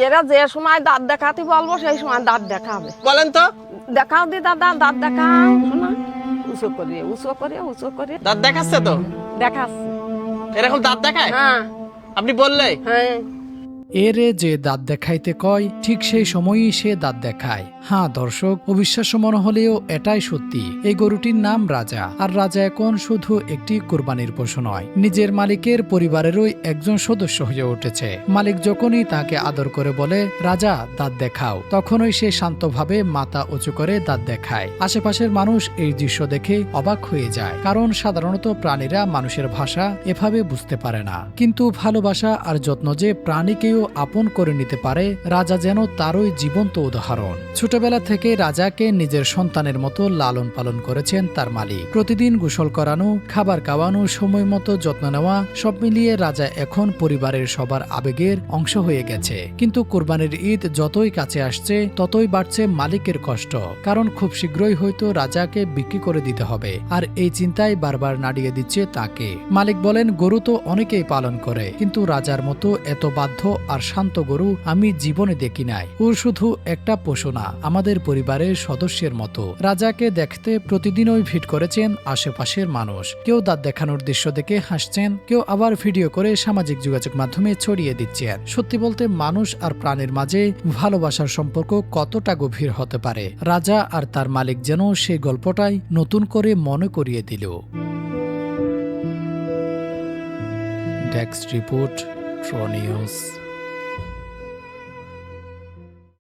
এরা যে সময় দাঁত দেখাতে বলবো সেই সময় দাঁত দেখাবে। বলেন তো। দেখাও দি দাদা, দাঁত দেখাও। শোনা, উঁচু করে উঁচু করে উঁচু করে দাঁত দেখাচ্ছে তো? দেখাচ্ছে। এরকম দাঁত দেখায়? হ্যাঁ আপনি বললে? হ্যাঁ। এরে যে দাঁত দেখাইতে কয় ঠিক সেই সময়ই সে দাঁত দেখায়। হ্যাঁ দর্শক, অবিশ্বাস্য মনে হলেও এটাই সত্যি। এই গরুটির নাম রাজা। আর রাজা এখন শুধু একটি কুরবানির পশু নয়, নিজের মালিকের পরিবারেরই একজন সদস্য হয়ে উঠেছে। মালিক যখনই তাকে আদর করে বলে রাজা দাঁত দেখাও, তখনই সে শান্তভাবে মাথা উঁচু করে দাঁত দেখায়। আশেপাশের মানুষ এই দৃশ্য দেখে অবাক হয়ে যায়, কারণ সাধারণত প্রাণীরা মানুষের ভাষা এভাবে বুঝতে পারে না। কিন্তু ভালোবাসা আর যত্ন যে প্রাণীকেও আপন করে নিতে পারে, রাজা যেন তারই জীবন্ত উদাহরণ। ছোটবেলা থেকে রাজাকে নিজের সন্তানের মতো লালন পালন করেছেন তার মালিক। প্রতিদিন গোসল করানো, খাবার খাওয়ানো, সময় মতো যত্ন নেওয়া, সব মিলিয়ে রাজা এখন পরিবারের সবার আবেগের অংশ হয়ে গেছে। কিন্তু কোরবানির ঈদ যতই কাছে আসছে ততই বাড়ছে মালিকের কষ্ট, কারণ খুব শীঘ্রই হয়তো রাজাকে বিক্রি করে দিতে হবে। আর এই চিন্তায় বারবার নাড়িয়ে দিচ্ছে তাকে। মালিক বলেন, গরু তো অনেকেই পালন করে, কিন্তু রাজার মতো এত বাধ্য আর শান্ত গরু আমি জীবনে দেখি নাই। ও শুধু একটা পশু না, আমাদের পরিবারের সদস্যের মতো। রাজাকে দেখতে প্রতিদিনই ভিড় করেছেন আশেপাশের মানুষ। কেউ দাঁত দেখানোর দৃশ্য দেখে হাসছেন, কেউ আবার ভিডিও করে সামাজিক যোগাযোগ মাধ্যমে ছড়িয়ে দিচ্ছেন। সত্যি বলতে মানুষ আর প্রাণীর মাঝে ভালোবাসার সম্পর্ক কতটা গভীর হতে পারে। রাজা আর তার মালিক যেন সেই গল্পটাই নতুন করে মনে করিয়ে দিল। Desk report, true news.